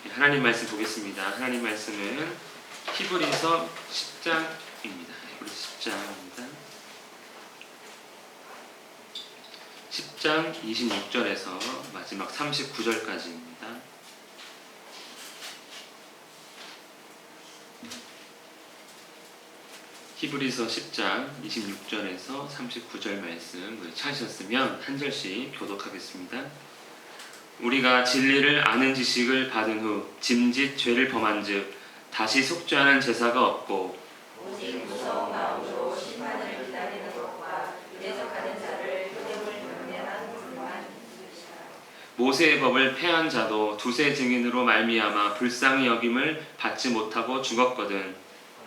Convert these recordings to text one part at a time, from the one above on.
하나님 말씀 보겠습니다. 하나님 말씀은 히브리서 10장입니다. 히브리서 10장입니다. 10장 26절에서 마지막 39절까지입니다. 히브리서 10장 26절에서 39절 말씀 찾으셨으면 한 절씩 교독하겠습니다. 우리가 진리를 아는 지식을 받은 후 짐짓 죄를 범한즉 다시 속죄하는 제사가 없고 오직 무서운 마음으로 심판을 기다리는 것과 대적하는 자를 효력을 경멸한 것만 있으시라. 모세의 법을 폐한 자도 두세 증인으로 말미암아 불쌍히 여김을 받지 못하고 죽었거든.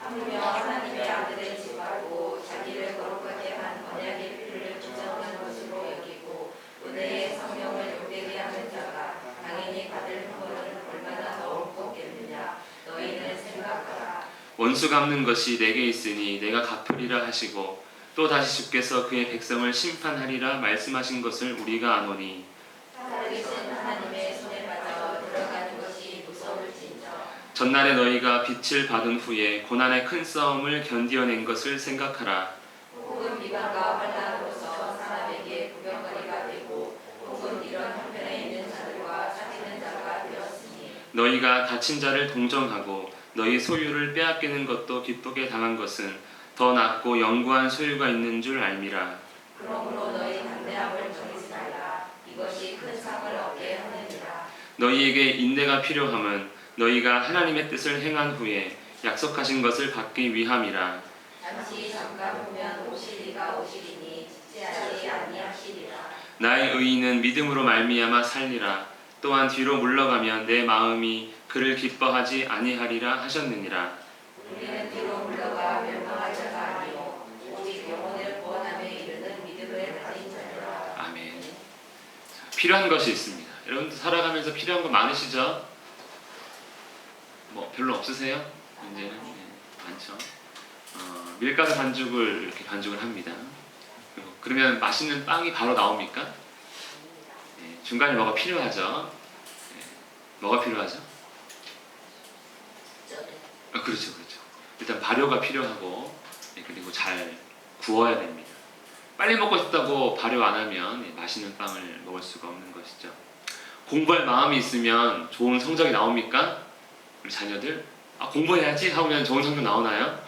하물며 하나님의 아들을 짓밟고 자기를 거룩하게 한 언약의 피를 부정한 것으로 여기고 은혜의 성령을 욕되게 하는 자가 당연히 받을 형벌은 얼마나 더 무겁겠느냐. 너희는 생각하라. 원수 갚는 것이 내게 있으니 내가 갚으리라 하시고 또 다시 주께서 그의 백성을 심판하리라 말씀하신 것을 우리가 아노니 살아계신 하나님의 손에 빠져 들어가는 것이 무서울진저. 전날에 너희가 빛을 받은 후에 고난의 큰 싸움을 견디어낸 것을 생각하라. 혹은 비방과 환난으로서 사람에게 구경거리가 되고 혹은 이런 형편에 있는 자들과 사귀는 자가 되었으니 너희가 갇힌 자를 동정하고 너희 소유를 빼앗기는 것도 기쁘게 당한 것은 더 낫고 영구한 소유가 있는 줄 알미라. 그러므로 너희 담대함을 버리지 말라. 이것이 큰 상을 얻게 하느니라. 너희에게 인내가 필요함은 너희가 하나님의 뜻을 행한 후에 약속하신 것을 받기 위함이라. 잠시 잠깐 보면 오시리가 오시리니 지체하지 아니하시리라. 나의 의인은 믿음으로 말미암아 살리라. 또한 뒤로 물러가면 내 마음이 그를 기뻐하지 아니하리라 하셨느니라. 우리는 뒤로 물러가 멸망할 자가 아니요 오직 영혼을 구원함에 이르는 믿음을 가진 자라. 아멘. 필요한 것이 있습니다. 여러분들 살아가면서 필요한 거 많으시죠? 뭐 별로 없으세요? 이제는 많죠. 밀가루 반죽을 이렇게 반죽을 합니다. 그러면 맛있는 빵이 바로 나옵니까? 중간에 뭐가 필요하죠. 뭐가 필요하죠? 그렇죠. 일단 발효가 필요하고 그리고 잘 구워야 됩니다. 빨리 먹고 싶다고 발효 안 하면 맛있는 빵을 먹을 수가 없는 것이죠. 공부할 마음이 있으면 좋은 성적이 나옵니까? 우리 자녀들 공부해야지 하면 좋은 성적 나오나요?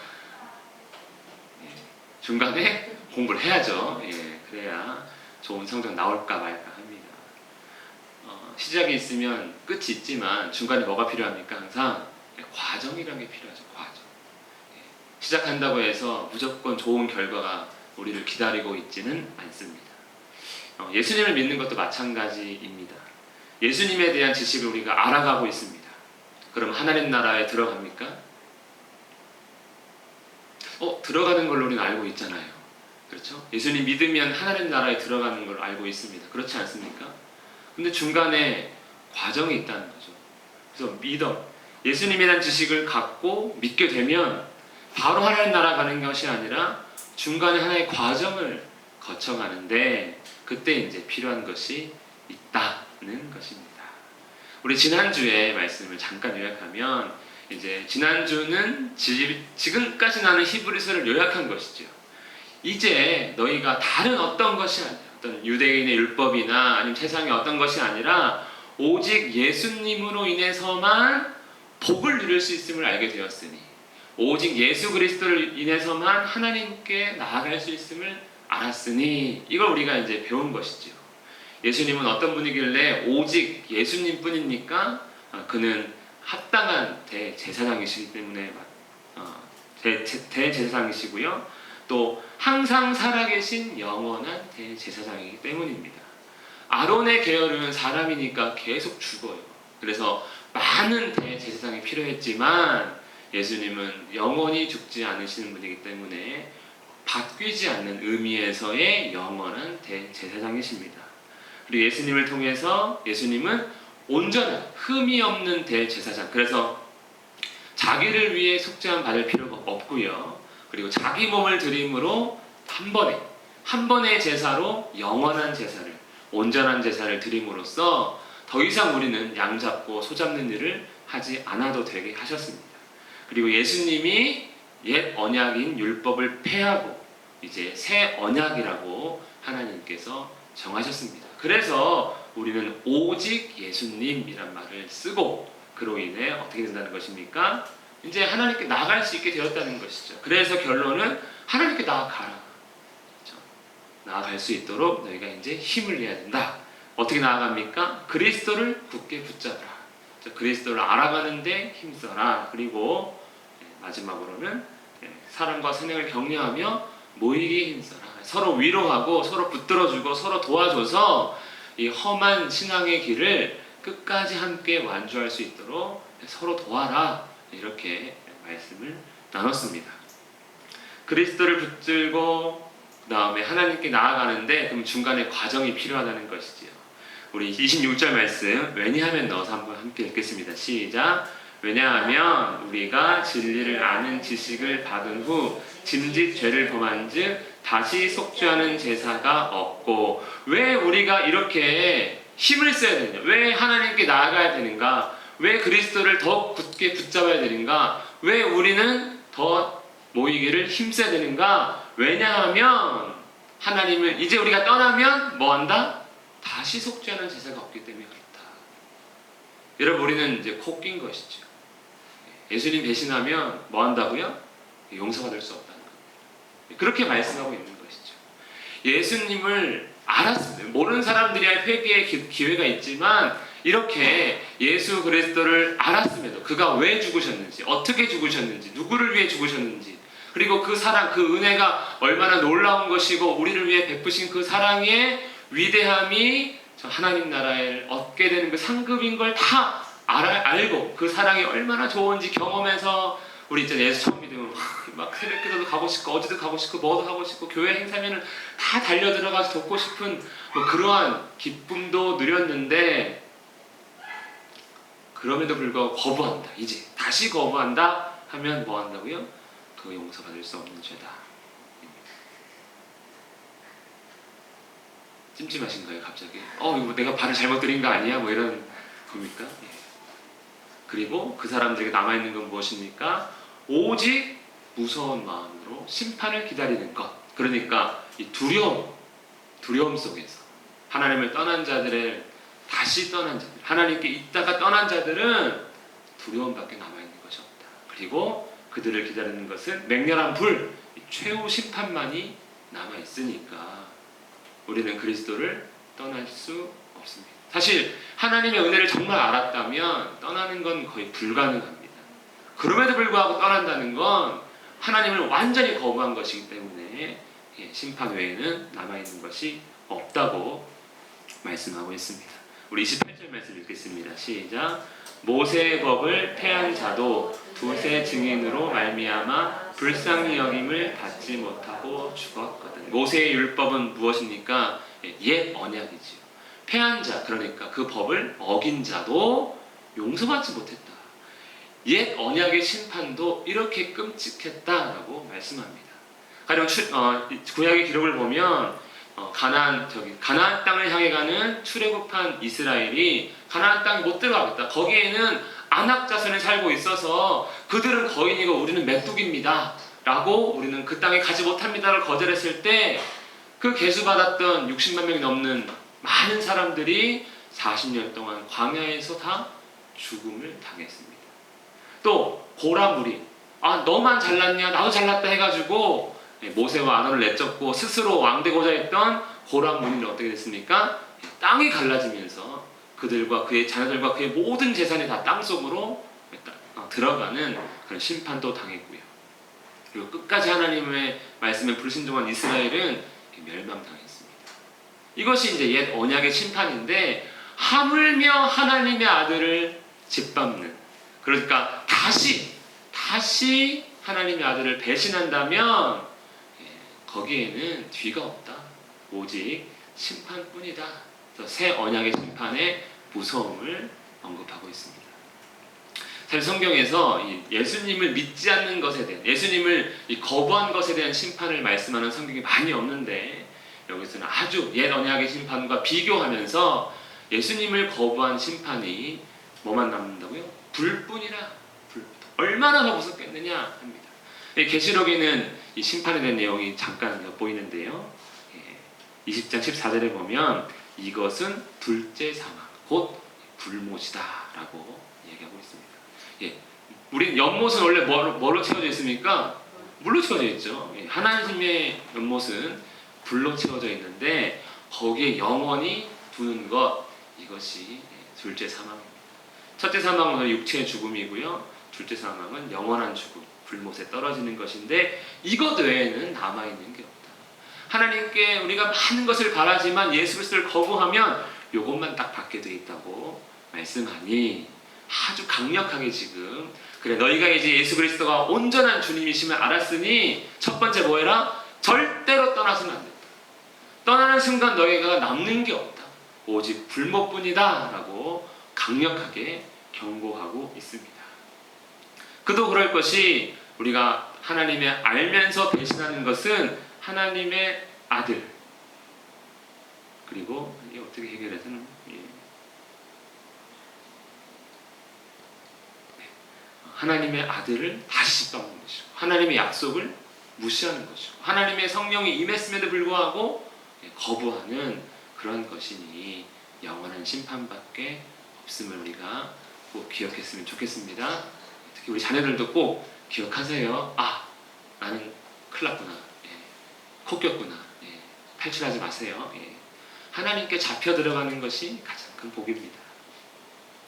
중간에 공부를 해야죠. 그래야 좋은 성적 나올까 말까 합니다. 시작이 있으면 끝이 있지만 중간에 뭐가 필요합니까? 항상 과정이라는 게 필요하죠. 과정. 시작한다고 해서 무조건 좋은 결과가 우리를 기다리고 있지는 않습니다. 예수님을 믿는 것도 마찬가지입니다. 예수님에 대한 지식을 우리가 알아가고 있습니다. 그럼 하나님 나라에 들어갑니까? 들어가는 걸로 우리는 알고 있잖아요. 그렇죠? 예수님 믿으면 하나님 나라에 들어가는 걸 알고 있습니다. 그렇지 않습니까? 근데 중간에 과정이 있다는 거죠. 그래서 예수님에 대한 지식을 갖고 믿게 되면 바로 하나님 나라 가는 것이 아니라 중간에 하나의 과정을 거쳐가는데 그때 이제 필요한 것이 있다는 것입니다. 우리 지난주에 말씀을 잠깐 요약하면 이제 지난주는 지금까지 나는 히브리서를 요약한 것이죠. 이제 너희가 다른 어떤 것이 아니라 어떤 유대인의 율법이나 아니면 세상의 어떤 것이 아니라 오직 예수님으로 인해서만 복을 누릴 수 있음을 알게 되었으니 오직 예수 그리스도를 인해서만 하나님께 나아갈 수 있음을 알았으니 이걸 우리가 이제 배운 것이죠. 예수님은 어떤 분이길래 오직 예수님 뿐입니까? 그는 합당한 대제사장이시기 때문에 대제사장이시고요. 또 항상 살아계신 영원한 대제사장이기 때문입니다. 아론의 계열은 사람이니까 계속 죽어요. 그래서 많은 대제사장이 필요했지만 예수님은 영원히 죽지 않으시는 분이기 때문에 바뀌지 않는 의미에서의 영원한 대제사장이십니다. 그리고 예수님을 통해서 예수님은 온전한 흠이 없는 대제사장. 그래서 자기를 위해 속죄함 받을 필요가 없고요. 그리고 자기 몸을 드림으로 한 번의 제사로 영원한 제사를 온전한 제사를 드림으로써 더 이상 우리는 양 잡고 소 잡는 일을 하지 않아도 되게 하셨습니다. 그리고 예수님이 옛 언약인 율법을 폐하고 이제 새 언약이라고 하나님께서 정하셨습니다. 그래서 우리는 오직 예수님이란 말을 쓰고 그로 인해 어떻게 된다는 것입니까? 이제 하나님께 나아갈 수 있게 되었다는 것이죠. 그래서 결론은 하나님께 나아가라. 그렇죠? 나아갈 수 있도록 너희가 이제 힘을 내야 된다. 어떻게 나아갑니까? 그리스도를 굳게 붙잡으라. 그리스도를 알아가는데 힘써라. 그리고 마지막으로는 사랑과 선행을 격려하며 모이기에 힘써라. 서로 위로하고 서로 붙들어주고 서로 도와줘서 이 험한 신앙의 길을 끝까지 함께 완주할 수 있도록 서로 도와라. 이렇게 말씀을 나눴습니다. 그리스도를 붙들고 그 다음에 하나님께 나아가는데 그럼 중간에 과정이 필요하다는 것이지요. 우리 26절 말씀 왜냐하면 넣어서 한번 함께 읽겠습니다. 시작. 왜냐하면 우리가 진리를 아는 지식을 받은 후 짐짓 죄를 범한즉 다시 속죄하는 제사가 없고. 왜 우리가 이렇게 힘을 써야 되느냐? 왜 하나님께 나아가야 되는가? 왜 그리스도를 더 굳게 붙잡아야 되는가? 왜 우리는 더 모이기를 힘써야 되는가? 왜냐하면 하나님을 이제 우리가 떠나면 뭐한다? 다시 속죄하는 제사가 없기 때문에 그렇다. 여러분 우리는 이제 코 낀 것이죠. 예수님 배신하면 뭐 한다고요? 용서받을 수 없다는 겁니다. 그렇게 말씀하고 있는 것이죠. 예수님을 알았습니다. 모르는 사람들이야 회개의 기회가 있지만 이렇게 예수 그리스도를 알았음에도 그가 왜 죽으셨는지, 어떻게 죽으셨는지, 누구를 위해 죽으셨는지, 그리고 그 사랑, 그 은혜가 얼마나 놀라운 것이고 우리를 위해 베푸신 그 사랑의 위대함이 저 하나님 나라를 얻게 되는 그 상급인 걸 다 알고 그 사랑이 얼마나 좋은지 경험해서 우리 이제 예수 처음 믿으면 막 새벽기도도 가고 싶고 어디도 가고 싶고 뭐도 하고 싶고 교회 행사면은 다 달려 들어가서 돕고 싶은 뭐 그러한 기쁨도 누렸는데 그럼에도 불구하고 거부한다. 이제 다시 거부한다 하면 뭐 한다고요? 그 용서받을 수 없는 죄다. 찜찜하신 거예요 갑자기? 이거 내가 발을 잘못 들인 거 아니야? 뭐 이런 겁니까? 예. 그리고 그 사람들에게 남아있는 건 무엇입니까? 오직 무서운 마음으로 심판을 기다리는 것. 그러니까 이 두려움 속에서 하나님을 떠난 자들을 다시 떠난 자들, 하나님께 있다가 떠난 자들은 두려움밖에 남아있는 것이 없다. 그리고 그들을 기다리는 것은 맹렬한 불, 최후 심판만이 남아있으니까 우리는 그리스도를 떠날 수 없습니다. 사실 하나님의 은혜를 정말 알았다면 떠나는 건 거의 불가능합니다. 그럼에도 불구하고 떠난다는 건 하나님을 완전히 거부한 것이기 때문에 심판 외에는 남아있는 것이 없다고 말씀하고 있습니다. 우리 28절 말씀 읽겠습니다. 시작. 모세의 법을 폐한 자도 두세 증인으로 말미암아 불쌍히 여김을 받지 못하고 죽었거든. 모세의 율법은 무엇입니까? 옛 언약이지요. 폐한 자, 그러니까 그 법을 어긴 자도 용서받지 못했다. 옛 언약의 심판도 이렇게 끔찍했다라고 말씀합니다. 가령 구약의 기록을 보면 가나안 땅을 향해 가는 출애굽한 이스라엘이 가나안 땅에 못 들어가겠다. 거기에는 안악 자손이 살고 있어서 그들은 거인이고 우리는 메뚜기입니다. 라고 우리는 그 땅에 가지 못합니다를 거절했을 때 그 계수받았던 60만 명이 넘는 많은 사람들이 40년 동안 광야에서 다 죽음을 당했습니다. 또 고라물이 너만 잘났냐 나도 잘났다 해가지고 모세와 아론을 내쫓고 스스로 왕되고자 했던 고라물이는 어떻게 됐습니까? 땅이 갈라지면서 그들과 그의 자녀들과 그의 모든 재산이 다 땅속으로 들어가는 그런 심판도 당했고요. 그리고 끝까지 하나님의 말씀에 불순종한 이스라엘은 멸망당했습니다. 이것이 이제 옛 언약의 심판인데 하물며 하나님의 아들을 짓밟는, 그러니까 다시 하나님의 아들을 배신한다면 거기에는 뒤가 없다. 오직 심판뿐이다. 새 언약의 심판의 무서움을 언급하고 있습니다. 사실 성경에서 예수님을 믿지 않는 것에 대한, 예수님을 거부한 것에 대한 심판을 말씀하는 성경이 많이 없는데 여기서는 아주 옛 언약의 심판과 비교하면서 예수님을 거부한 심판이 뭐만 남는다고요? 불뿐이라. 불. 얼마나 더 무섭겠느냐 합니다. 계시록에는 이 심판에 대한 내용이 잠깐 엿보이는데요. 20장 14절에 보면 이것은 둘째 사망, 곧 불못이다 라고 얘기하고 있습니다. 우리 연못은 원래 뭐로 채워져 있습니까? 물로 채워져 있죠. 하나님의 연못은 불로 채워져 있는데 거기에 영원히 두는 것, 이것이 둘째 사망입니다. 첫째 사망은 육체의 죽음이고요. 둘째 사망은 영원한 죽음, 불못에 떨어지는 것인데 이것 외에는 남아있는 게 없다. 하나님께 우리가 많은 것을 바라지만 예수 그리스도를 거부하면 이것만 딱 받게 돼 있다고 말씀하니 아주 강력하게 지금 그래 너희가 이제 예수 그리스도가 온전한 주님이심을 알았으니 첫 번째 뭐해라? 절대로 떠나서는 안 된다. 떠나는 순간 너희가 남는 게 없다. 오직 불못뿐이다 라고 강력하게 경고하고 있습니다. 그도 그럴 것이 우리가 하나님의 알면서 배신하는 것은 하나님의 아들 그리고 이게 어떻게 해결해서는 하나님의 아들을 다시 떠나는 것이고 하나님의 약속을 무시하는 것이고 하나님의 성령이 임했음에도 불구하고 거부하는 그런 것이니 영원한 심판밖에 없음을 우리가 꼭 기억했으면 좋겠습니다. 특히 우리 자녀들도 꼭 기억하세요. 아, 나는 큰일 났구나. 코 꼈구나. 탈출하지 마세요. 하나님께 잡혀 들어가는 것이 가장 큰 복입니다.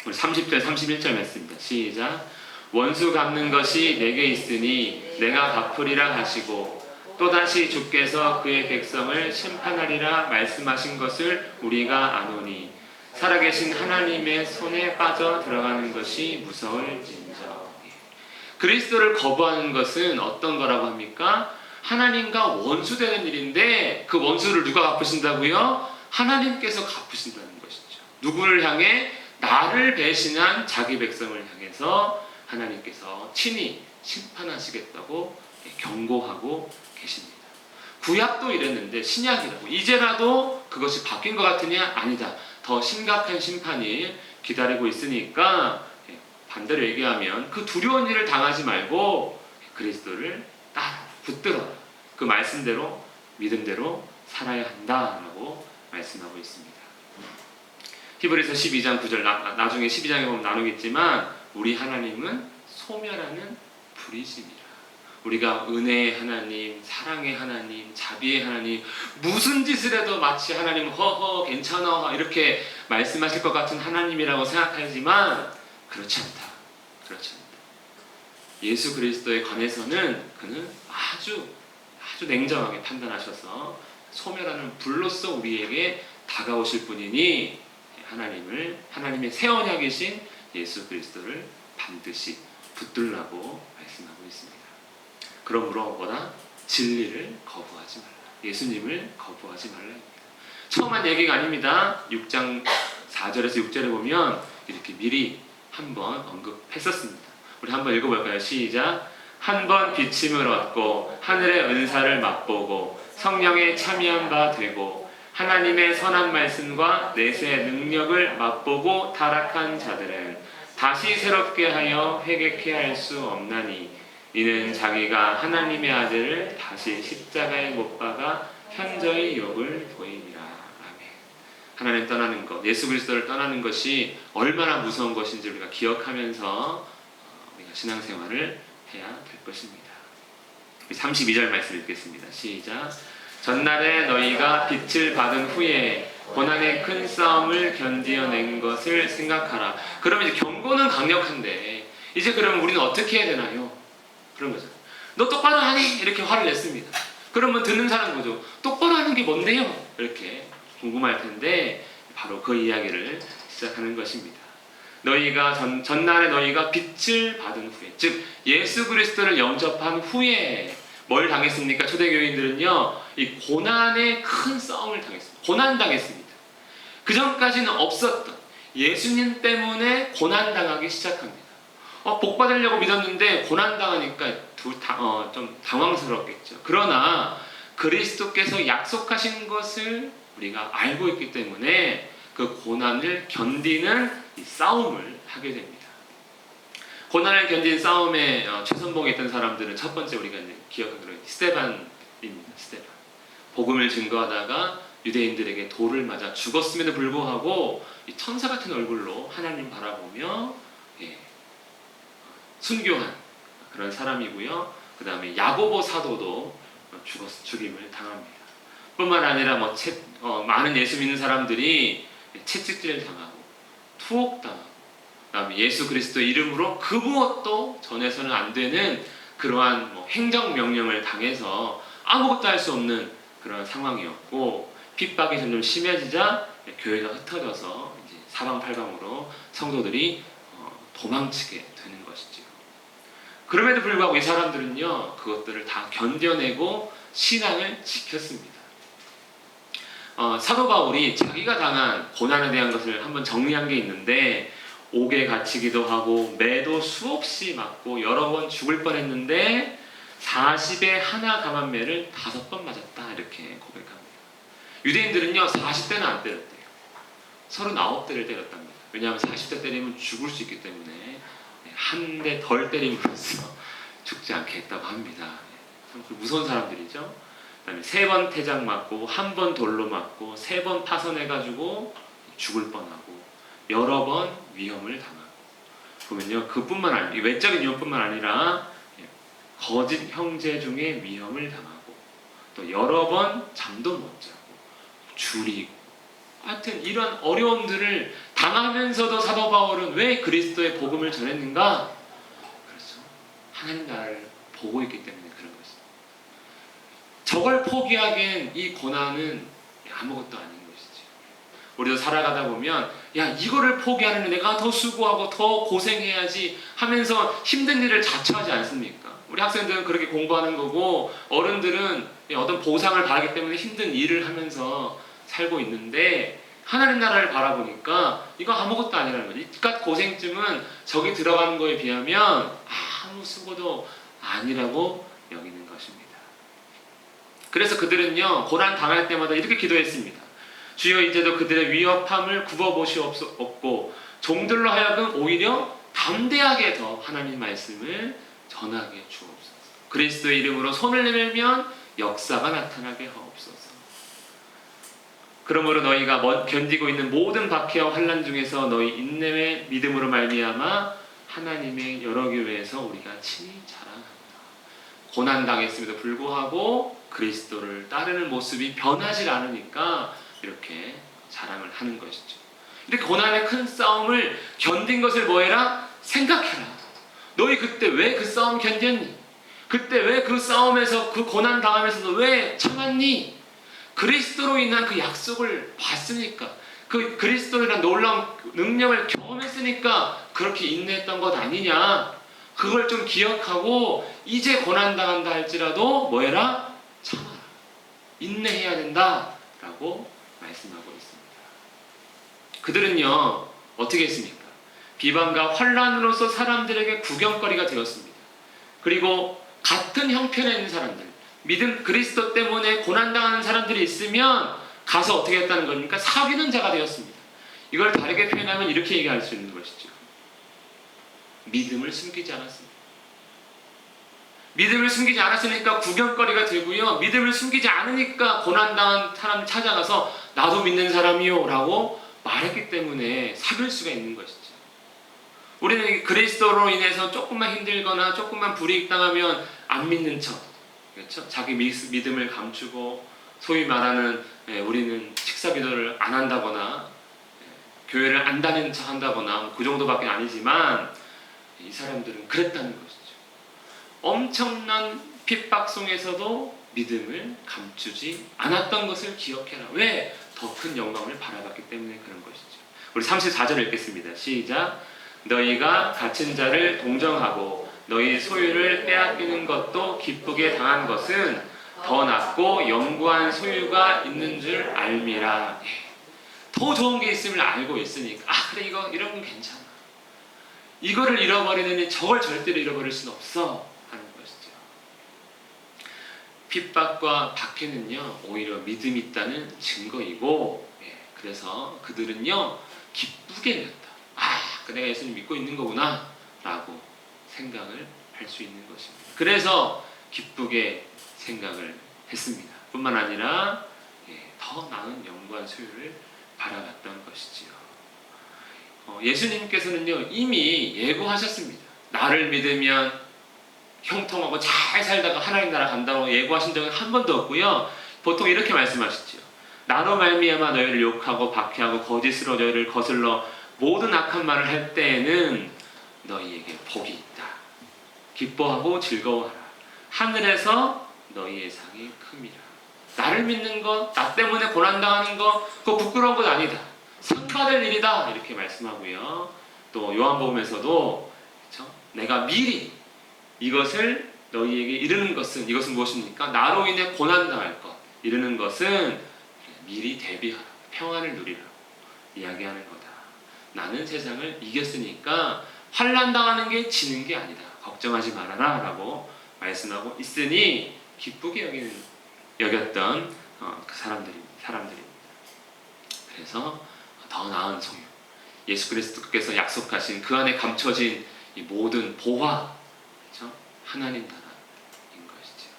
우리 30절 31절 말씀입니다. 시작. 원수 갚는 것이 내게 있으니 내가 갚으리라 하시고 또다시 주께서 그의 백성을 심판하리라 말씀하신 것을 우리가 아노니 살아계신 하나님의 손에 빠져 들어가는 것이 무서울진저. 그리스도를 거부하는 것은 어떤 거라고 합니까? 하나님과 원수되는 일인데 그 원수를 누가 갚으신다고요? 하나님께서 갚으신다는 것이죠. 누구를 향해? 나를 배신한 자기 백성을 향해서 하나님께서 친히 심판하시겠다고 경고하고 계십니다. 구약도 이랬는데 신약이라고 이제라도 그것이 바뀐 것 같으냐? 아니다. 더 심각한 심판이 기다리고 있으니까 반대로 얘기하면 그 두려운 일을 당하지 말고 그리스도를 따라 붙들어라. 그 말씀대로 믿음대로 살아야 한다라고 말씀하고 있습니다. 히브리서 12장 9절 나중에 12장에 보면 나누겠지만 우리 하나님은 소멸하는 불이심이라. 우리가 은혜의 하나님, 사랑의 하나님, 자비의 하나님 무슨 짓을 해도 마치 하나님 허허 괜찮아 이렇게 말씀하실 것 같은 하나님이라고 생각하지만 그렇지 않다. 그렇지 않다. 예수 그리스도에 관해서는 그는 아주 냉정하게 판단하셔서 소멸하는 불로서 우리에게 다가오실 분이니 하나님의 새 언약이신 예수 그리스도를 반드시 붙들라고 말씀하고 있습니다. 그러므로 뭐다? 진리를 거부하지 말라. 예수님을 거부하지 말라입니다. 처음 한 얘기가 아닙니다. 6장 4절에서 6절에 보면 이렇게 미리 한번 언급했었습니다. 우리 한번 읽어볼까요? 시작. 한번 비침을 얻고 하늘의 은사를 맛보고 성령에 참여한 바 되고 하나님의 선한 말씀과 내세의 능력을 맛보고 타락한 자들은 다시 새롭게 하여 회개케 할 수 없나니 이는 자기가 하나님의 아들을 다시 십자가에 못 박아 현저히 욕을 보임이라. 아멘. 하나님 떠나는 것, 예수 그리스도를 떠나는 것이 얼마나 무서운 것인지 우리가 기억하면서 우리가 신앙생활을 해야 될 것입니다. 32절 말씀 읽겠습니다. 시작. 전날에 너희가 빛을 받은 후에 고난의 큰 싸움을 견디어낸 것을 생각하라. 그러면 이제 경고는 강력한데 이제 그러면 우리는 어떻게 해야 되나요? 그런 거죠. 너 똑바로 하니? 이렇게 화를 냈습니다. 그러면 듣는 사람 거죠. 똑바로 하는 게 뭔데요? 이렇게 궁금할 텐데 바로 그 이야기를 시작하는 것입니다. 너희가 전날에 너희가 빛을 받은 후에, 즉 예수 그리스도를 영접한 후에 뭘 당했습니까? 초대교인들은요, 이 고난의 큰 싸움을 당했습니다. 고난 당했습니다. 그 전까지는 없었던 예수님 때문에 고난 당하기 시작합니다. 복 받으려고 믿었는데 고난 당하니까 좀 당황스럽겠죠. 그러나 그리스도께서 약속하신 것을 우리가 알고 있기 때문에 그 고난을 견디는 이 싸움을 하게 됩니다. 고난을 견딘 싸움에 최선봉에 있던 사람들은 첫 번째 우리가 이제 기억하기로 스데반입니다. 스데반. 복음을 증거하다가 유대인들에게 돌을 맞아 죽었음에도 불구하고 이 천사 같은 얼굴로 하나님 바라보며 순교한 그런 사람이고요. 그 다음에 야고보 사도도 죽임을 당합니다. 뿐만 아니라 많은 예수 믿는 사람들이 채찍질을 당하고 투옥당하고 그다음에 예수 그리스도 이름으로 그 무엇도 전해서는 안 되는 그러한 행정명령을 당해서 아무것도 할 수 없는 그런 상황이었고 핍박이 점점 심해지자 교회가 흩어져서 이제 사방팔방으로 성도들이 도망치게 되는 것이죠. 그럼에도 불구하고 이 사람들은요 그것들을 다 견뎌내고 신앙을 지켰습니다. 사도 바울이 자기가 당한 고난에 대한 것을 한번 정리한 게 있는데 옥에 갇히기도 하고 매도 수없이 맞고 여러 번 죽을 뻔했는데 40에 하나 감한 매를 5번 맞았다 이렇게 고백합니다. 유대인들은요 40대는 안 때렸대요. 39대를 때렸답니다. 왜냐하면 40대 때리면 죽을 수 있기 때문에 한 대 덜 때림으로써 죽지 않게 했다고 합니다. 참 무서운 사람들이죠. 그다음에 3번 태장 맞고 1번 돌로 맞고 3번 파선해가지고 죽을 뻔하고 여러 번 위험을 당하고 보면요 그뿐만 아니라 외적인 위험뿐만 아니라 거짓 형제 중에 위험을 당하고 또 여러 번 잠도 못 자고 줄이고 하여튼 이런 어려움들을 당하면서도 사도 바울은 왜 그리스도의 복음을 전했는가? 그렇죠. 하나님 나라를 보고 있기 때문에 그런 것입니다. 저걸 포기하기엔 이 고난은 아무것도 아닌 것이죠. 우리도 살아가다 보면 야 이거를 포기하려면 내가 더 수고하고 더 고생해야지 하면서 힘든 일을 자처하지 않습니까? 우리 학생들은 그렇게 공부하는 거고 어른들은 어떤 보상을 바라기 때문에 힘든 일을 하면서 살고 있는데 하나님 나라를 바라보니까 이거 아무것도 아니라는 거죠. 이깟 고생쯤은 저기 들어가는 거에 비하면 아무 수고도 아니라고 여기는 것입니다. 그래서 그들은요 고난 당할 때마다 이렇게 기도했습니다. 주여 이제도 그들의 위협함을 굽어보시옵고 종들로 하여금 오히려 담대하게 더 하나님 말씀을 전하게 주옵소서. 그리스도의 이름으로 손을 내밀면 역사가 나타나게 하옵소서. 그러므로 너희가 견디고 있는 모든 박해와 환난 중에서 너희 인내의 믿음으로 말미암아 하나님의 여러 교회에서 우리가 친히 자랑합니다. 고난 당했음에도 불구하고 그리스도를 따르는 모습이 변하지 않으니까 이렇게 자랑을 하는 것이죠. 이렇게 고난의 큰 싸움을 견딘 것을 뭐해라? 생각해라. 너희 그때 왜 그 싸움 견뎠니? 그때 왜 그 싸움에서 그 고난 당하면서도 왜 참았니? 그리스도로 인한 그 약속을 봤으니까 그 그리스도로 인한 놀라운 능력을 경험했으니까 그렇게 인내했던 것 아니냐? 그걸 좀 기억하고 이제 고난 당한다 할지라도 뭐해라? 참아라. 인내해야 된다라고 말씀하고 있습니다. 그들은요 어떻게 했습니까? 비방과 환난으로서 사람들에게 구경거리가 되었습니다. 그리고 같은 형편에 있는 사람들, 믿음 그리스도 때문에 고난당하는 사람들이 있으면 가서 어떻게 했다는 겁니까? 사귀는 자가 되었습니다. 이걸 다르게 표현하면 이렇게 얘기할 수 있는 것이죠. 믿음을 숨기지 않았습니다. 믿음을 숨기지 않았으니까 구경거리가 되고요. 믿음을 숨기지 않으니까 고난당한 사람 찾아가서 나도 믿는 사람이요 라고 말했기 때문에 사귈 수가 있는 것이죠. 우리는 그리스도로 인해서 조금만 힘들거나 조금만 불이익 당하면 안 믿는 척, 그렇죠? 자기 믿음을 감추고 소위 말하는 우리는 식사기도를 안 한다거나 교회를 안 다니는 척 한다거나 그 정도밖에 아니지만 이 사람들은 그랬다는 것이죠. 엄청난 핍박 속에서도 믿음을 감추지 않았던 것을 기억해라. 왜? 더 큰 영광을 바라봤기 때문에 그런 것이죠. 우리 34절 읽겠습니다. 시작. 너희가 갇힌 자를 동정하고 너희 소유를 빼앗기는 것도 기쁘게 당한 것은 더 낫고 영구한 소유가 있는 줄 알미라. 더 좋은 게 있음을 알고 있으니까 그래 이런 건 괜찮아. 이거를 잃어버리느니 저걸 절대로 잃어버릴 수는 없어 하는 것이죠. 핍박과 박해는요 오히려 믿음이 있다는 증거이고 그래서 그들은요 기쁘게 여겼다. 아, 내가 예수님 믿고 있는 거구나 라고 생각을 할 수 있는 것입니다. 그래서 기쁘게 생각을 했습니다. 뿐만 아니라 더 나은 영광 소유를 바라봤던 것이지요. 예수님께서는요 이미 예고하셨습니다. 나를 믿으면 형통하고 잘 살다가 하나님 나라 간다고 예고하신 적은 한 번도 없고요. 보통 이렇게 말씀하시죠. 나로 말미암아 너희를 욕하고 박해하고 거짓으로 너희를 거슬러 모든 악한 말을 할 때에는 너희에게 복이 있다. 기뻐하고 즐거워하라. 하늘에서 너희의 상이 큼이라. 나를 믿는 것, 나 때문에 고난당하는 것, 그거 부끄러운 것 아니다. 상 받을 일이다. 이렇게 말씀하고요. 또 요한복음에서도 그렇죠? 내가 미리 이것을 너희에게 이르는 것은 이것은 무엇입니까? 나로 인해 고난당할 것. 이르는 것은 미리 대비하라. 평안을 누리라. 이야기하는 거다. 나는 세상을 이겼으니까 환난당하는 게 지는 게 아니다. 걱정하지 말아라 라고 말씀하고 있으니 기쁘게 여겼던 그 사람들입니다. 그래서 더 나은 소유, 예수 그리스도께서 약속하신 그 안에 감춰진 이 모든 보화, 그렇죠? 하나님 나라인 것이죠.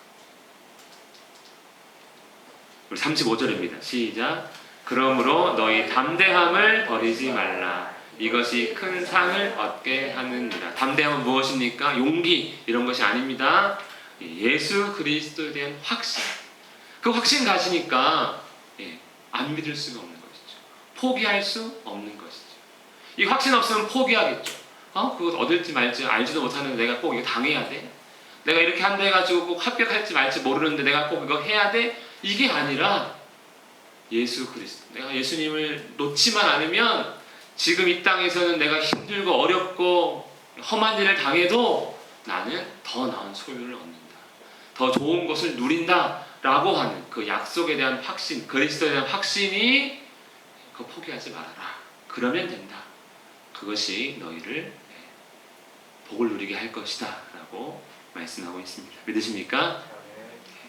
우리 35절입니다. 시작. 그러므로 너희 담대함을 버리지 말라. 이것이 큰 상을 얻게 하느니라. 담대함은 무엇입니까? 용기 이런 것이 아닙니다. 예수 그리스도에 대한 확신. 그 확신 가지니까 안 믿을 수가 없는 것이죠. 포기할 수 없는 것이죠. 이 확신 없으면 포기하겠죠. 그거 얻을지 말지 알지도 못하는데 내가 꼭 이거 당해야 돼? 내가 이렇게 한다 해가지고 꼭 합격할지 말지 모르는데 내가 꼭 이거 해야 돼? 이게 아니라 예수 그리스도. 내가 예수님을 놓지만 않으면 지금 이 땅에서는 내가 힘들고 어렵고 험한 일을 당해도 나는 더 나은 소유를 얻는다. 더 좋은 것을 누린다. 라고 하는 그 약속에 대한 확신, 그리스도에 대한 확신이 그거 포기하지 말아라. 그러면 된다. 그것이 너희를 복을 누리게 할 것이다. 라고 말씀하고 있습니다. 믿으십니까?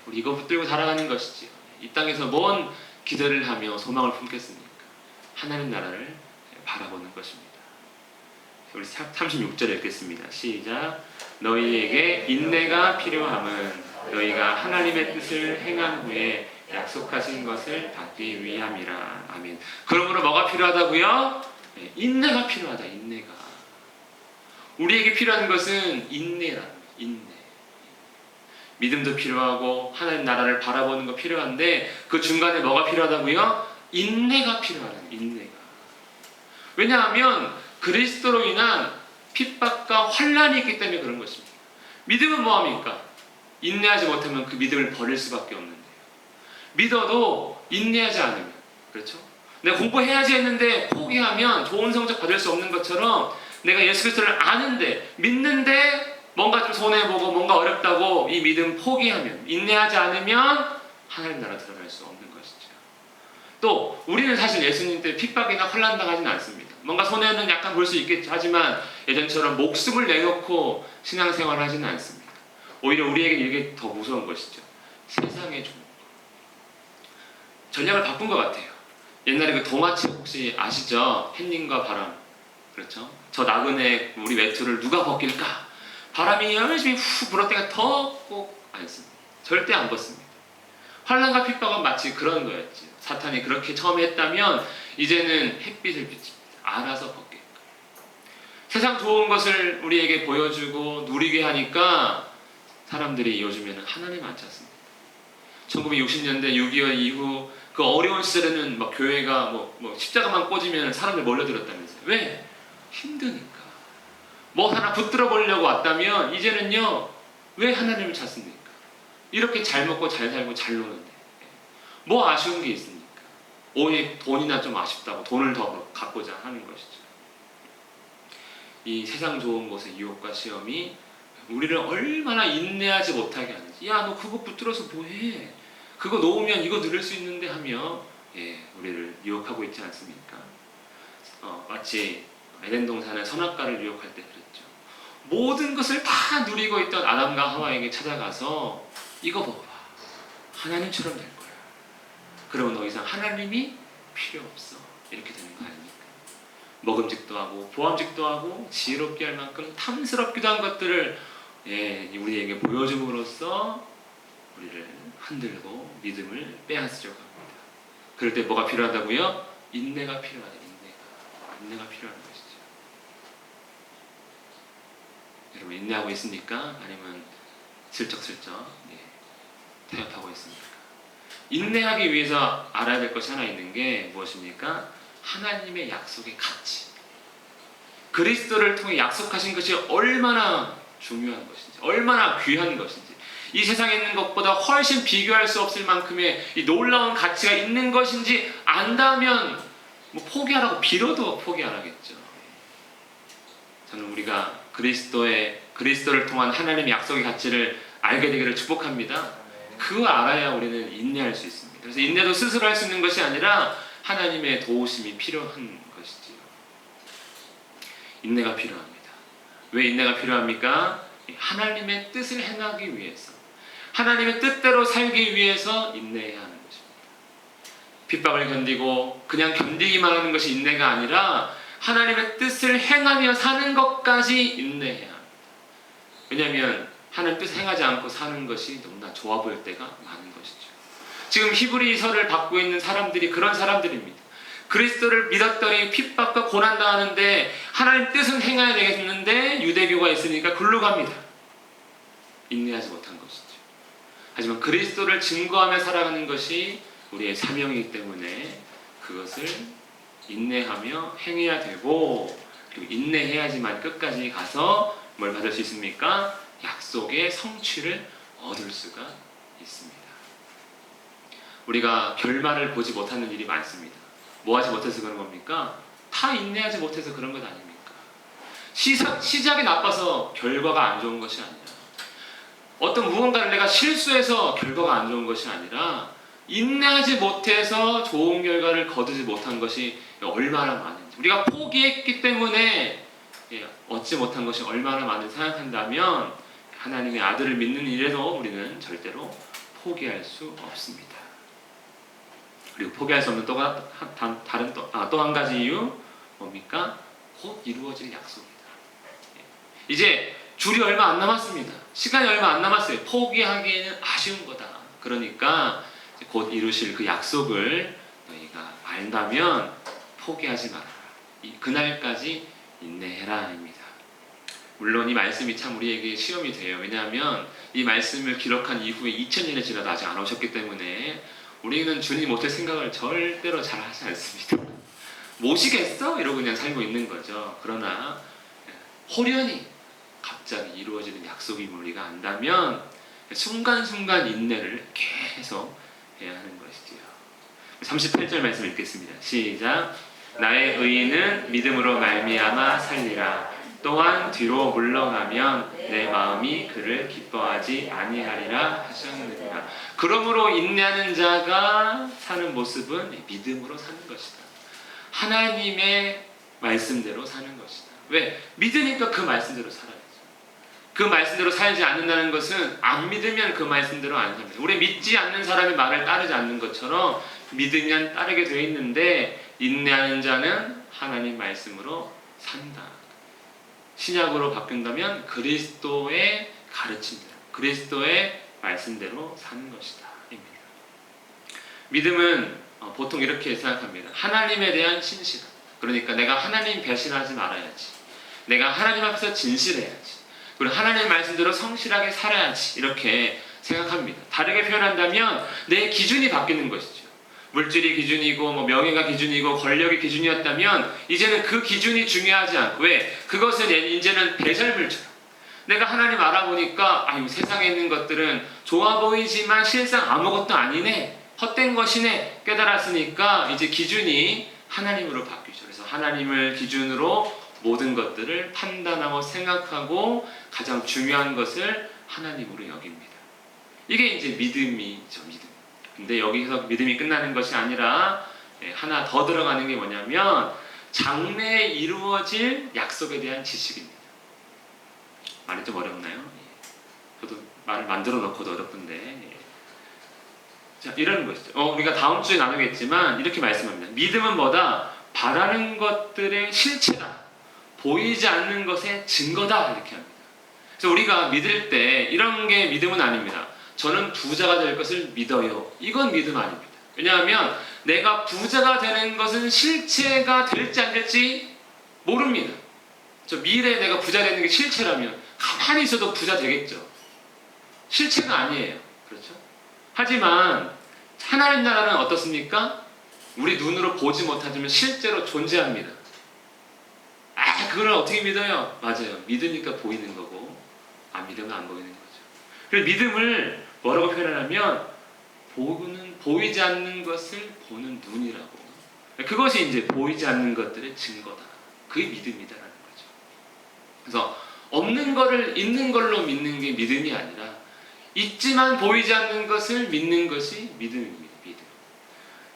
우리 이거 붙들고 살아가는 것이지요. 이 땅에서 뭔 기대를 하며 소망을 품겠습니까? 하나님 나라를 바라보는 것입니다. 우리 36절 읽겠습니다. 시작. 너희에게 인내가 필요함은 너희가 하나님의 뜻을 행한 후에 약속하신 것을 받기 위함이라. 아멘. 그러므로 뭐가 필요하다고요? 인내가 필요하다. 인내가. 우리에게 필요한 것은 인내라는 거예요. 인내. 믿음도 필요하고 하나님 나라를 바라보는 거 필요한데 그 중간에 뭐가 필요하다고요? 인내가 필요하다는 인내가. 왜냐하면 그리스도로 인한 핍박과 환난이 있기 때문에 그런 것입니다. 믿음은 뭐합니까? 인내하지 못하면 그 믿음을 버릴 수밖에 없는데요. 믿어도 인내하지 않으면, 그렇죠? 내가 공부해야지 했는데 포기하면 좋은 성적 받을 수 없는 것처럼 내가 예수 그리스도를 아는데 믿는데 뭔가 좀 손해보고 뭔가 어렵다고 이 믿음 포기하면, 인내하지 않으면 하나님 나라 들어갈 수 없는 것이죠. 또 우리는 사실 예수님 때 핍박이나 환난 당하지는 않습니다. 뭔가 손해는 약간 볼 수 있겠죠. 하지만 예전처럼 목숨을 내놓고 신앙생활을 하지는 않습니다. 오히려 우리에게 이게 더 무서운 것이죠. 세상의 좋은 것. 전략을 바꾼 것 같아요. 옛날에 그 동화책 혹시 아시죠? 햇님과 바람. 그렇죠? 저 나그네 우리 외투를 누가 벗길까? 바람이 열심히 후 불을 때가 더 꼭 않습니다. 절대 안 벗습니다. 환난과 핍박은 마치 그런 거였지. 사탄이 그렇게 처음에 했다면 이제는 햇빛을 비칩니다. 알아서 벗게. 세상 좋은 것을 우리에게 보여주고 누리게 하니까 사람들이 요즘에는 하나님 안 찾습니다. 1960년대 6.25 이후 그 어려운 시절에는 막 교회가 뭐 십자가만 꽂으면 사람들 몰려들었다면서요. 왜? 힘드니까. 뭐 하나 붙들어 보려고 왔다면 이제는요, 왜 하나님을 찾습니까? 이렇게 잘 먹고 잘 살고 잘 노는데 뭐 아쉬운 게 있습니까? 오히려 돈이나 좀 아쉽다고 돈을 더 갖고자 하는 것이죠. 이 세상 좋은 곳의 유혹과 시험이 우리를 얼마나 인내하지 못하게 하는지. 야, 너 그거 붙들어서 뭐해? 그거 놓으면 이거 누릴 수 있는데 하며 우리를 유혹하고 있지 않습니까? 마치 에덴 동산의 선악과를 유혹할 때 그랬죠. 모든 것을 다 누리고 있던 아담과 하와에게 찾아가서 이거 먹어봐. 하나님처럼 될 거야. 그러면 더 이상 하나님이 필요 없어. 이렇게 되는 거 아닙니까? 먹음직도 하고 보암직도 하고 지혜롭게 할 만큼 탐스럽기도 한 것들을 우리에게 보여줌으로써 우리를 흔들고 믿음을 빼앗으려고 합니다. 그럴 때 뭐가 필요하다고요? 인내가 필요하다. 인내가 필요한 것이죠. 여러분 인내하고 있습니까? 아니면 슬쩍슬쩍 타협하고 있습니까? 인내하기 위해서 알아야 될 것이 하나 있는 게 무엇입니까? 하나님의 약속의 가치. 그리스도를 통해 약속하신 것이 얼마나 중요한 것인지, 얼마나 귀한 것인지, 이 세상에 있는 것보다 훨씬 비교할 수 없을 만큼의 이 놀라운 가치가 있는 것인지 안다면 포기하라고 빌어도 포기 안 하겠죠. 저는 우리가 그리스도를 통한 하나님의 약속의 가치를 알게 되기를 축복합니다. 그거 알아야 우리는 인내할 수 있습니다. 그래서 인내도 스스로 할 수 있는 것이 아니라 하나님의 도우심이 필요한 것이지요. 인내가 필요합니다. 왜 인내가 필요합니까? 하나님의 뜻을 행하기 위해서, 하나님의 뜻대로 살기 위해서 인내해야 하는 것입니다. 핍박을 견디고 그냥 견디기만 하는 것이 인내가 아니라 하나님의 뜻을 행하며 사는 것까지 인내해야 합니다. 왜냐하면 하나님 뜻 행하지 않고 사는 것이 너무나 좋아 보일 때가 많은 것이죠. 지금 히브리서를 받고 있는 사람들이 그런 사람들입니다. 그리스도를 믿었더니 핍박과 고난당하는데 하나님 뜻은 행해야 되겠는데 유대교가 있으니까 굴러 갑니다. 인내하지 못한 것이죠. 하지만 그리스도를 증거하며 살아가는 것이 우리의 사명이기 때문에 그것을 인내하며 행해야 되고, 그리고 인내해야지만 끝까지 가서 뭘 받을 수 있습니까? 약속의 성취를 얻을 수가 있습니다. 우리가 결말을 보지 못하는 일이 많습니다. 뭐 하지 못해서 그런 겁니까? 다 인내하지 못해서 그런 것 아닙니까? 시작이 나빠서 결과가 안 좋은 것이 아니라, 어떤 무언가를 내가 실수해서 결과가 안 좋은 것이 아니라 인내하지 못해서 좋은 결과를 거두지 못한 것이 얼마나 많은지, 우리가 포기했기 때문에 얻지 못한 것이 얼마나 많은지 생각한다면 하나님의 아들을 믿는 일에도 우리는 절대로 포기할 수 없습니다. 그리고 포기할 수 없는 또 한 가지 이유 뭡니까? 곧 이루어질 약속이다. 이제 줄이 얼마 안 남았습니다. 시간이 얼마 안 남았어요. 포기하기에는 아쉬운 거다. 그러니까 곧 이루실 그 약속을 너희가 안다면 포기하지 말아라. 그날까지 인내해라 입니다. 물론 이 말씀이 참 우리에게 시험이 돼요. 왜냐하면 이 말씀을 기록한 이후에 2000년이 지나도 아직 안 오셨기 때문에 우리는 주님 못할 생각을 절대로 잘 하지 않습니다. 모시겠어? 이러고 그냥 살고 있는 거죠. 그러나 호련히 갑자기 이루어지는 약속임을 우리가 안다면 순간순간 인내를 계속 해야 하는 것이지요. 38절 말씀 읽겠습니다. 시작. 나의 의인은 믿음으로 말미암아 살리라. 또한 뒤로 물러가면 내 마음이 그를 기뻐하지 아니하리라 하셨느니라. 그러므로 인내하는 자가 사는 모습은 믿음으로 사는 것이다. 하나님의 말씀대로 사는 것이다. 왜? 믿으니까 그 말씀대로 살아야죠. 그 말씀대로 살지 않는다는 것은 안 믿으면 그 말씀대로 안 삽니다. 우리 믿지 않는 사람의 말을 따르지 않는 것처럼 믿으면 따르게 되어 있는데, 인내하는 자는 하나님 말씀으로 산다. 신약으로 바꾼다면 그리스도의 가르침대로, 그리스도의 말씀대로 사는 것이다 입니다. 믿음은 보통 이렇게 생각합니다. 하나님에 대한 신실함. 그러니까 내가 하나님 배신하지 말아야지, 내가 하나님 앞에서 진실해야지, 그리고 하나님 말씀대로 성실하게 살아야지, 이렇게 생각합니다. 다르게 표현한다면 내 기준이 바뀌는 것이죠. 물질이 기준이고 명예가 기준이고 권력이 기준이었다면 이제는 그 기준이 중요하지 않고, 왜? 그것은 이제는 배설물처럼 내가 하나님 알아보니까 세상에 있는 것들은 좋아 보이지만 실상 아무것도 아니네, 헛된 것이네 깨달았으니까 이제 기준이 하나님으로 바뀌죠. 그래서 하나님을 기준으로 모든 것들을 판단하고 생각하고 가장 중요한 것을 하나님으로 여깁니다. 이게 이제 믿음이죠. 믿음. 근데 여기서 믿음이 끝나는 것이 아니라 하나 더 들어가는 게 뭐냐면 장래에 이루어질 약속에 대한 지식입니다. 말이 좀 어렵나요? 저도 말을 만들어 놓고도 어렵던데, 자, 이러는 것이죠. 우리가 다음 주에 나누겠지만 이렇게 말씀합니다. 믿음은 뭐다? 바라는 것들의 실체다. 보이지 않는 것의 증거다. 이렇게 합니다. 그래서 우리가 믿을 때 이런 게 믿음은 아닙니다. 저는 부자가 될 것을 믿어요. 이건 믿음 아닙니다. 왜냐하면 내가 부자가 되는 것은 실체가 될지 안 될지 모릅니다. 저 미래에 내가 부자 되는 게 실체라면 가만히 있어도 부자 되겠죠. 실체가 아니에요. 그렇죠? 하지만 하나님 나라는 어떻습니까? 우리 눈으로 보지 못하지만 실제로 존재합니다. 그걸 어떻게 믿어요? 맞아요. 믿으니까 보이는 거고 안 믿으면 안 보이는 거죠. 그래서 믿음을 뭐라고 표현하냐면 보이지 않는 것을 보는 눈이라고. 그것이 이제 보이지 않는 것들의 증거다. 그게 믿음이다라는 거죠. 그래서 없는 거를 있는 걸로 믿는 게 믿음이 아니라 있지만 보이지 않는 것을 믿는 것이 믿음입니다. 믿음.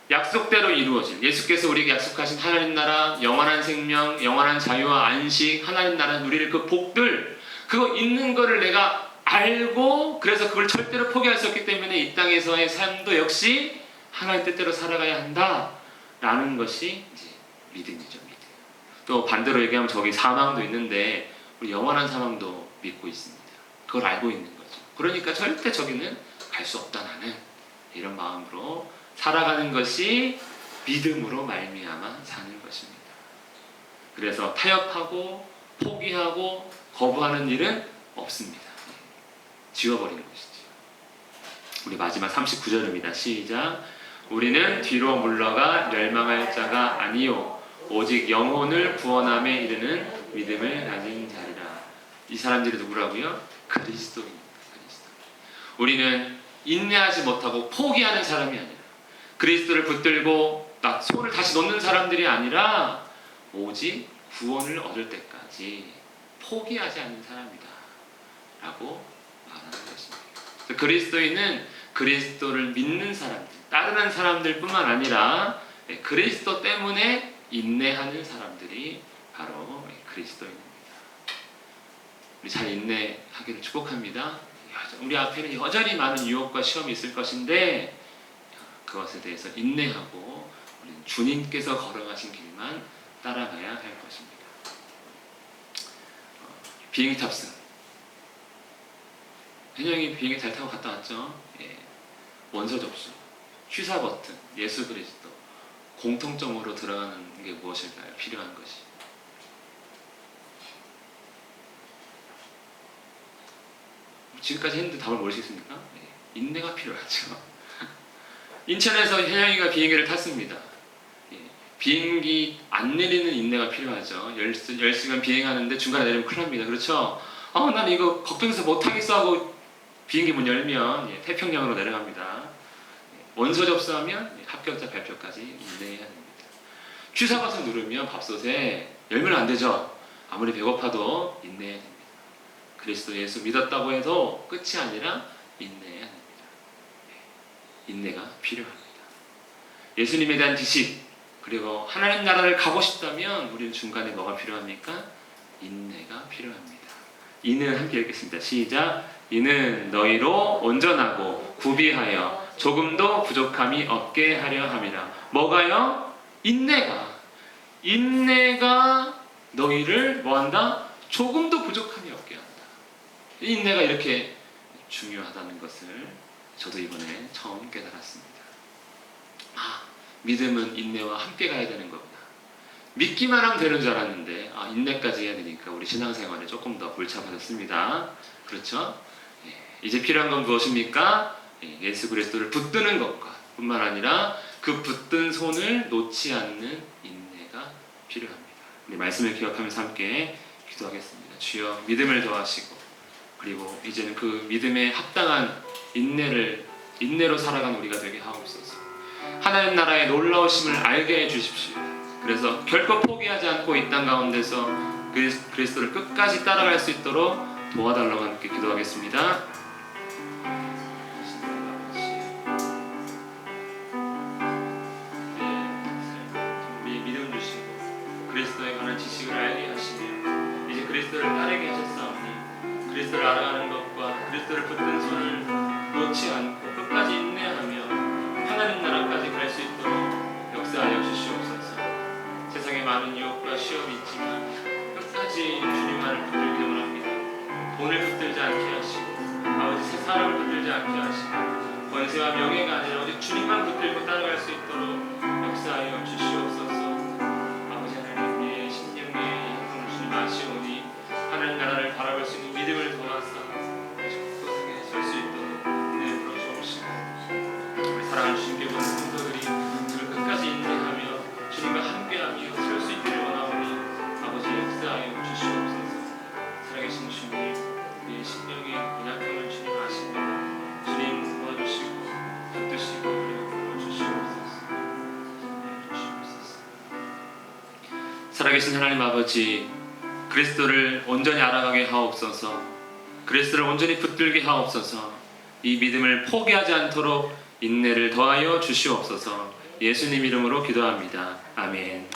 약속대로 이루어진 예수께서 우리에게 약속하신 하나님 나라, 영원한 생명, 영원한 자유와 안식, 하나님 나라 누릴 그 복들, 그거 있는 거를 내가 알고 그래서 그걸 절대로 포기할 수 없기 때문에 이 땅에서의 삶도 역시 하나님 뜻대로 살아가야 한다라는 것이 이제 믿음이죠. 믿음. 또 반대로 얘기하면 저기 사망도 있는데 우리 영원한 사망도 믿고 있습니다. 그걸 알고 있는 거죠. 그러니까 절대 저기는 갈 수 없다 나는 이런 마음으로 살아가는 것이 믿음으로 말미암아 사는 것입니다. 그래서 타협하고 포기하고 거부하는 일은 없습니다. 지워버리는 것이죠. 우리 마지막 39절입니다. 시작. 우리는 뒤로 물러가 멸망할 자가 아니요 오직 영혼을 구원함에 이르는 믿음을 가진 자리라. 이 사람들이 누구라고요? 그리스도입니다. 그리스도. 우리는 인내하지 못하고 포기하는 사람이 아니라 그리스도를 붙들고 손을 다시 놓는 사람들이 아니라 오직 구원을 얻을 때까지 포기하지 않는 사람이다 라고 말하는 것입니다. 그리스도인은 그리스도를 믿는 사람들, 따르는 사람들 뿐만 아니라 그리스도 때문에 인내하는 사람들이 바로 그리스도인입니다. 우리 잘 인내하기를 축복합니다. 우리 앞에는 여전히 많은 유혹과 시험이 있을 것인데 그것에 대해서 인내하고 우리는 주님께서 걸어가신 길만 따라가야 할 것입니다. 비행기 탑승. 현영이 비행기 잘 타고 갔다 왔죠? 예. 원서 접수, 취사 버튼, 예수 그리스도 공통점으로 들어가는 게 무엇일까요? 필요한 것이. 지금까지 했는데 답을 모르시겠습니까? 예. 인내가 필요하죠. 인천에서 현영이가 비행기를 탔습니다. 예. 비행기 안 내리는 인내가 필요하죠. 10시간 비행하는데 중간에 내리면 큰일 납니다. 그렇죠? 난 이거 걱정해서 못하겠어 하고 비행기 문 열면 태평양으로 내려갑니다. 원서 접수하면 합격자 발표까지 인내해야 됩니다. 취사 버튼 누르면 밥솥에 열면 안 되죠. 아무리 배고파도 인내해야 됩니다. 그리스도 예수 믿었다고 해도 끝이 아니라 인내해야 됩니다. 인내가 필요합니다. 예수님에 대한 지식 그리고 하나님 나라를 가고 싶다면 우리는 중간에 뭐가 필요합니까? 인내가 필요합니다. 이는 함께 읽겠습니다. 시작. 이는 너희로 온전하고 구비하여 조금도 부족함이 없게 하려 함이라. 뭐가요? 인내가 너희를 뭐한다? 조금도 부족함이 없게 한다. 이 인내가 이렇게 중요하다는 것을 저도 이번에 처음 깨달았습니다. 믿음은 인내와 함께 가야 되는 거구나. 믿기만 하면 되는 줄 알았는데 인내까지 해야 되니까 우리 신앙생활에 조금 더 복잡해졌습니다. 그렇죠? 이제 필요한 건 무엇입니까? 예수 그리스도를 붙드는 것과 뿐만 아니라 그 붙든 손을 놓지 않는 인내가 필요합니다. 우리 말씀을 기억하면서 함께 기도하겠습니다. 주여 믿음을 더하시고 그리고 이제는 그 믿음에 합당한 인내로 살아가는 우리가 되게 하옵소서. 하나님 나라의 놀라우심을 알게 해주십시오. 그래서 결코 포기하지 않고 이 땅 가운데서 그리스도를 끝까지 따라갈 수 있도록 도와달라고 함께 기도하겠습니다. 우리 믿음 주시고 그리스도에 관한 지식을 알게 하시며 이제 그리스도를 따르게 하셨사오니 그리스도를 알아가는 것과 그리스도를 붙든 손을 놓지 않고 끝까지 인내하며 돈을 붙들지 않게 하시고 아버지 새 사람을 붙들지 않게 하시고 권세와 명예가 아니라 오직 주님만 붙들고 따라갈 수 있도록 역사하여 주시옵소서. 아버지 하나님 우리의 심령의 형통을 주님 아시오니 하나님 나라를 바라볼 수 있는 믿음을 도와서 굳건하게 설 수 있도록 내 불러주옵시고 우리 사랑하는 주님께 보는 성도들이 주를 끝까지 인내하며 주님과 함께하며 설 수 있기를 원하오니 아버지 역사하여 주시옵소서. 살아계신 주님 우리의 심령의 연약함을 주님 아십니다. 주님 도와주시고 붙드시고 우리를 불러주시옵소서. 살아계신 하나님 아버지, 그리스도를 온전히 알아가게 하옵소서. 그리스도를 온전히 붙들게 하옵소서. 이 믿음을 포기하지 않도록 인내를 더하여 주시옵소서. 예수님 이름으로 기도합니다. 아멘.